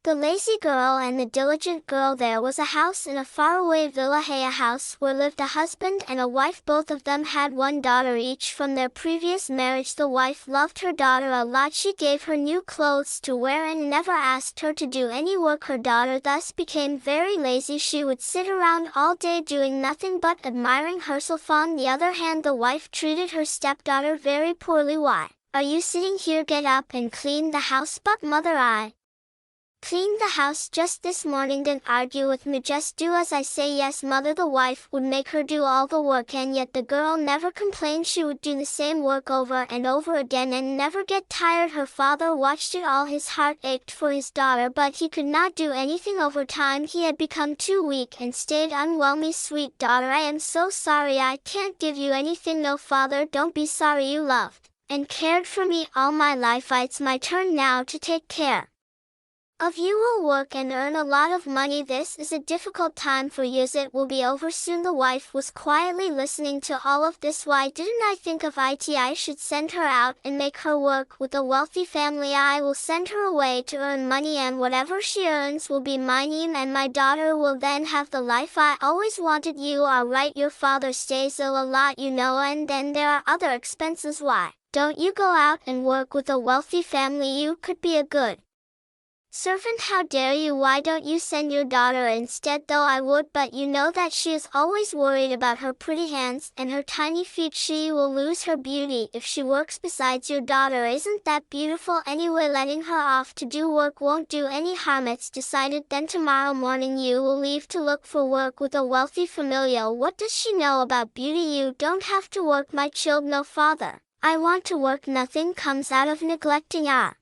The lazy girl and the diligent girl. There was a house in a faraway villahea house where lived a husband and a wife. Both of them had one daughter each from their previous marriage. The wife loved her daughter a lot. She gave her new clothes to wear and never asked her to do any work. Her daughter thus became very lazy. She would sit around all day doing nothing but admiring herself. On the other hand, the wife treated her stepdaughter very poorly. "Why are you sitting here? Get up and clean the house." "But mother, I cleaned the house just this morning." "Don't argue with me, just do as I say." "Yes, mother." The wife would make her do all the work, and yet the girl never complained. She would do the same work over and over again and never get tired. Her father watched it all. His heart ached for his daughter, but he could not do anything. Over time he had become too weak and stayed unwell. "My sweet daughter, I am so sorry. I can't give you anything." "No, father, don't be sorry. You loved and cared for me all my life. It's my turn now to take care of you. Will work and earn a lot of money. This is a difficult time for you. It will be over soon." The wife was quietly listening to all of this. "Why didn't I think of it? I should send her out and make her work with a wealthy family. I will send her away to earn money, and whatever she earns will be mine, and my daughter will then have the life I always wanted." "You are right. Your father stays ill a lot, you know, and then there are other expenses. Why don't you go out and work with a wealthy family? You could be a good servant." "How dare you? Why don't you send your daughter instead?" "Though I would, but you know that she is always worried about her pretty hands and her tiny feet. She will lose her beauty if she works. Besides, your daughter isn't that beautiful anyway. Letting her off to do work won't do any harm. It's decided. Then tomorrow morning you will leave to look for work with a wealthy family." "What does she know about beauty? You don't have to work, my child." "No, father, I want to work. Nothing comes out of neglecting our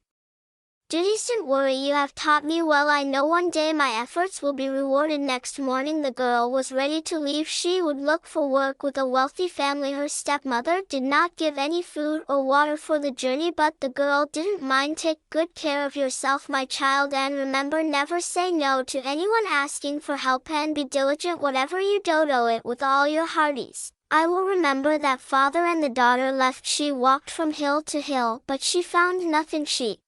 duties. Don't worry, you have taught me well. I know one day my efforts will be rewarded." Next morning the girl was ready to leave. She would look for work with a wealthy family. Her stepmother did not give any food or water for the journey, but the girl didn't mind. "Take good care of yourself, my child, and remember, never say no to anyone asking for help, and be diligent. Whatever you do it with all your hearties." "I will remember that, father." And the daughter left. She walked from hill to hill, but she found nothing. She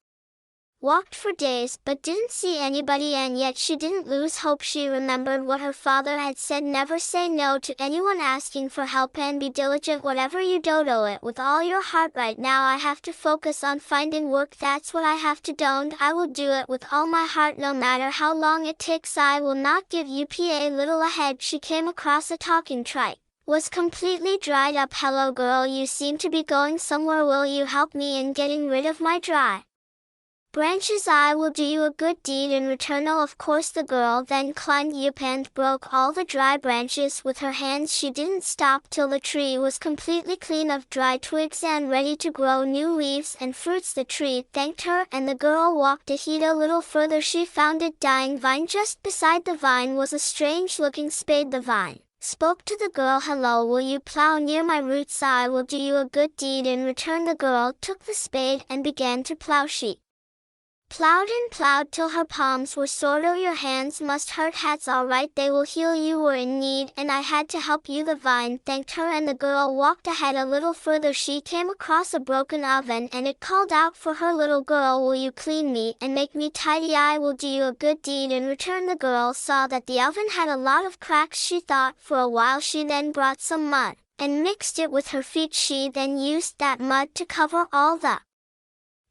walked for days, but didn't see anybody, and yet she didn't lose hope. She remembered what her father had said: "Never say no to anyone asking for help, and be diligent. Whatever you do it with all your heart." Right now I have to focus on finding work. That's what I have to do, and I will do it with all my heart, no matter how long it takes. I will not give up. A little ahead she came across a talking trike. Was completely dried up. "Hello girl, you seem to be going somewhere. Will you help me in getting rid of my dry branches? I will do you a good deed in return." "Oh, of course." The girl then climbed up and broke all the dry branches with her hands. She didn't stop till the tree was completely clean of dry twigs and ready to grow new leaves and fruits. The tree thanked her, and the girl walked a little further. She found a dying vine. Just beside the vine was a strange-looking spade. The vine spoke to the girl. "Hello, will you plow near my roots? I will do you a good deed in return." The girl took the spade and began to plow. She plowed and plowed till her palms were sore. "Oh, your hands must hurt. That's all right, they will heal. You were in need, and I had to help you." The vine thanked her, and the girl walked ahead a little further. She came across a broken oven, and it called out for her. "Little girl, will you clean me and make me tidy? I will do you a good deed in return." The girl saw that the oven had a lot of cracks. She thought for a while. She then brought some mud and mixed it with her feet. She then used that mud to cover all the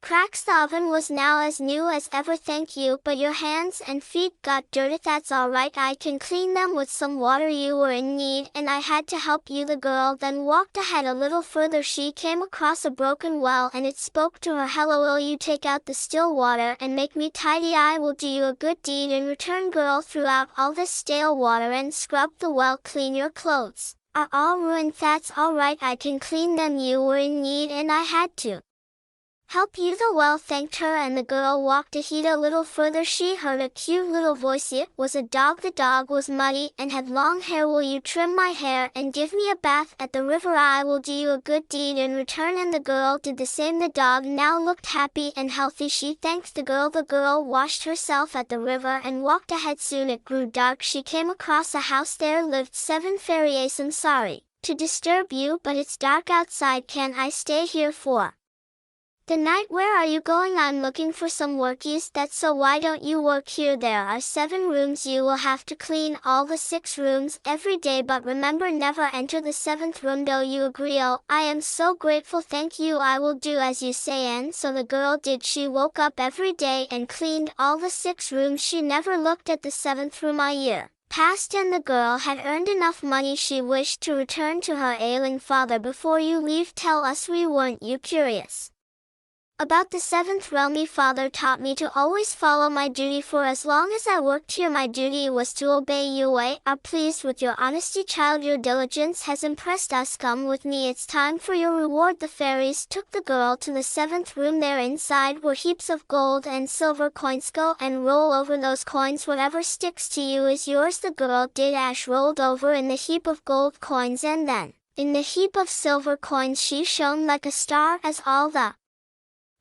cracks. The oven was now as new as ever. "Thank you, but your hands and feet got dirty." "That's all right, I can clean them with some water. You were in need, and I had to help you." The girl then walked ahead a little further. She came across a broken well, and it spoke to her. "Hello, will you take out the still water and make me tidy? I will do you a good deed in return." Girl threw out all the stale water and scrubbed the well clean. "Your clothes are all ruined." "That's all right, I can clean them. You were in need, and I had to help you." The well thanked her, and the girl walked a little further. She heard a cute little voice. It was a dog. The dog was muddy and had long hair. "Will you trim my hair and give me a bath at the river? I will do you a good deed in return." And the girl did the same. The dog now looked happy and healthy. She thanked the girl. The girl washed herself at the river and walked ahead. Soon it grew dark. She came across a house. There lived 7 fairies. "I'm sorry to disturb you, but it's dark outside. Can I stay here for "The night, where are you going? I'm looking for some workies. That's so why don't you work here? There are 7 rooms. You will have to clean all the 6 rooms every day, but remember, never enter the 7th room. Do you agree?" "Oh, I am so grateful. Thank you. I will do as you say." And so the girl did. She woke up every day and cleaned all the 6 rooms. She never looked at the 7th room. A year passed and the girl had earned enough money. She wished to return to her ailing father. "Before you leave, tell us, weren't you curious about the 7th realm? My father taught me to always follow my duty. For as long as I worked here, my duty was to obey you. We are pleased with your honesty, child. Your diligence has impressed us. Come with me. It's time for your reward." The fairies took the girl to the 7th room. There inside were heaps of gold and silver coins. "Go and roll over those coins. Whatever sticks to you is yours." The girl did as rolled over in the heap of gold coins, and then in the heap of silver coins she shone like a star. As all the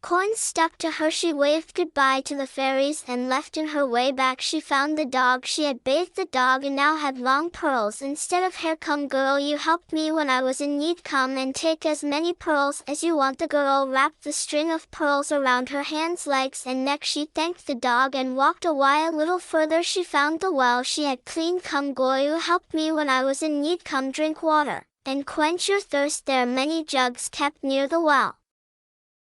coins stuck to her, she waved goodbye to the fairies and left. In her way back, she found the dog. She had bathed the dog and now had long pearls instead of hair. "Come, girl, you helped me when I was in need. Come and take as many pearls as you want." The girl wrapped the string of pearls around her hands, legs, and neck. She thanked the dog and walked a while. A little further, she found the well she had cleaned. "Come, girl, you helped me when I was in need. Come, drink water and quench your thirst." There are many jugs kept near the well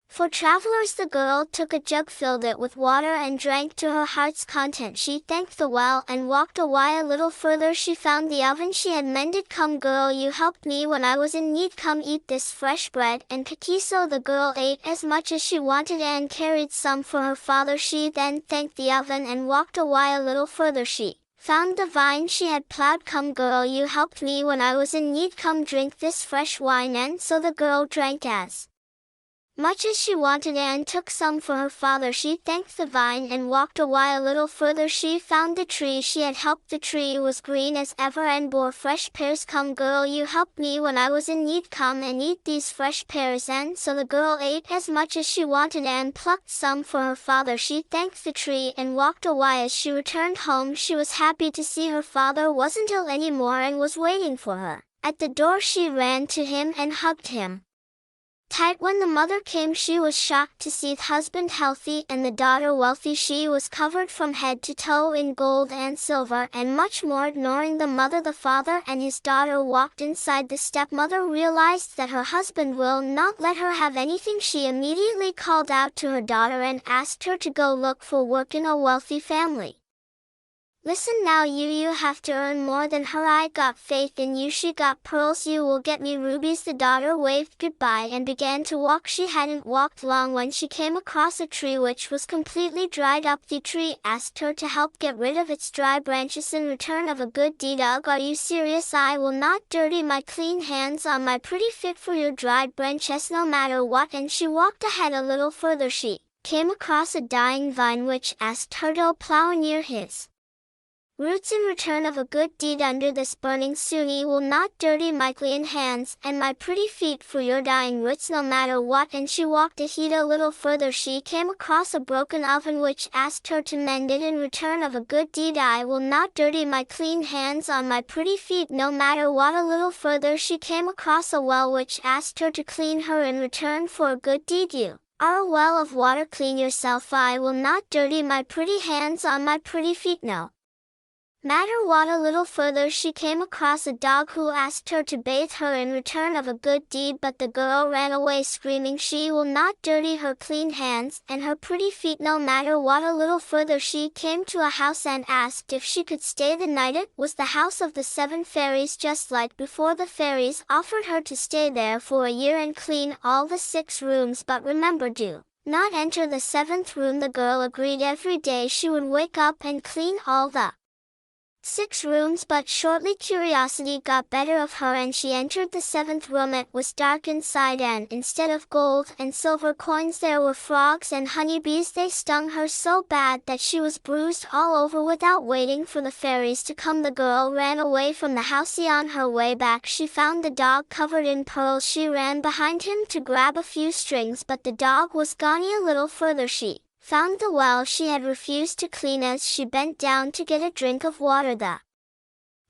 for travelers. The girl took a jug, filled it with water, and drank to her heart's content. She thanked the well and walked a while. A little further, she found the oven she had mended. "Come, girl, you helped me when I was in need. Come, eat this fresh bread and cookies." So the girl ate as much as she wanted and carried some for her father. She then thanked the oven and walked a while. A little further, she found the vine she had plowed. "Come, girl, you helped me when I was in need. Come, drink this fresh wine." And so the girl drank as much as she wanted and took some for her father. She thanked the vine and walked a while. A little further, she found the tree she had helped. The tree was green as ever and bore fresh pears. "Come, girl, you helped me when I was in need. Come and eat these fresh pears." And so the girl ate as much as she wanted and plucked some for her father. She thanked the tree and walked a while. As she returned home, she was happy to see her father wasn't ill anymore and was waiting for her at the door. She ran to him and hugged him tight. When the mother came, she was shocked to see the husband healthy and the daughter wealthy. She was covered from head to toe in gold and silver and much more. Ignoring the mother, the father and his daughter walked inside. The stepmother realized that her husband will not let her have anything. She immediately called out to her daughter and asked her to go look for work in a wealthy family. "Listen now, you have to earn more than her. I got faith in you. She got pearls. You will get me rubies." The daughter waved goodbye and began to walk. She hadn't walked long when she came across a tree which was completely dried up. The tree asked her to help get rid of its dry branches in return of a good deed. "Ugh, are you serious? I will not dirty my clean hands on my pretty feet for your dried branches, no matter what." And she walked ahead. A little further, she came across a dying vine which asked her to plow near his roots in return of a good deed. "Under this burning sun, you will not dirty my clean hands and my pretty feet for your dying roots, no matter what." And she walked ahead. A little further, she came across a broken oven which asked her to mend it in return of a good deed. "I will not dirty my clean hands on my pretty feet, no matter what." A little further, she came across a well which asked her to clean her in return for a good deed. "You are a well of water. Clean yourself. I will not dirty my pretty hands on my pretty feet, no matter what." A little further, she came across a dog who asked her to bathe her in return of a good deed, but the girl ran away screaming she will not dirty her clean hands and her pretty feet, no matter what. A little further, she came to a house and asked if she could stay the night. It was the house of the 7 fairies, just like before. The fairies offered her to stay there for a year and clean all the 6 rooms, but remember, do not enter the 7th room. The girl agreed. Every day she would wake up and clean all the 6 rooms, but shortly curiosity got better of her and she entered the 7th room. It was dark inside and instead of gold and silver coins there were frogs and honeybees. They stung her so bad that she was bruised all over. Without waiting for the fairies to come, the girl ran away from the house. On her way back, she found the dog covered in pearls. She ran behind him to grab a few strings, but the dog was gone. A little further, she found the well she had refused to clean. As she bent down to get a drink of water, the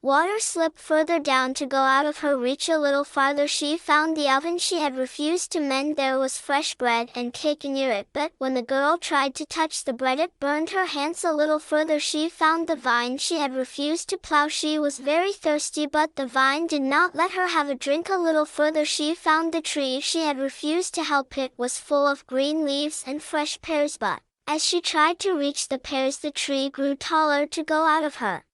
Water slipped further down to go out of her reach. A little farther she found the oven she had refused to mend. There was fresh bread and cake near it, but when the girl tried to touch the bread it burned her hands. A little further she found the vine she had refused to plow. She was very thirsty, but the vine did not let her have a drink. A little further she found the tree she had refused to help. It was full of green leaves and fresh pears, but as she tried to reach the pears the tree grew taller to go out of her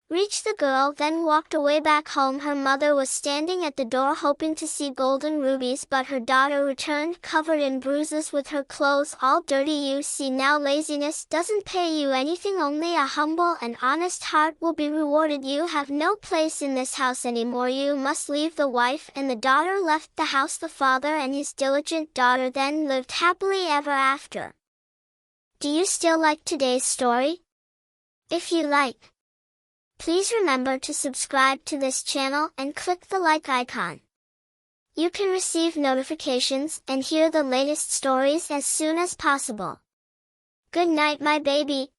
reach. The girl then walked away back home. Her mother was standing at the door hoping to see golden rubies, but her daughter returned covered in bruises with her clothes all dirty. You see now, laziness doesn't pay you anything. Only a humble and honest heart will be rewarded. You have no place in this house anymore. You must leave. The wife and the daughter left the house. The father and his diligent daughter then lived happily ever after. Do you still like today's story? If you like, please remember to subscribe to this channel and click the like icon. You can receive notifications and hear the latest stories as soon as possible. Good night, my baby.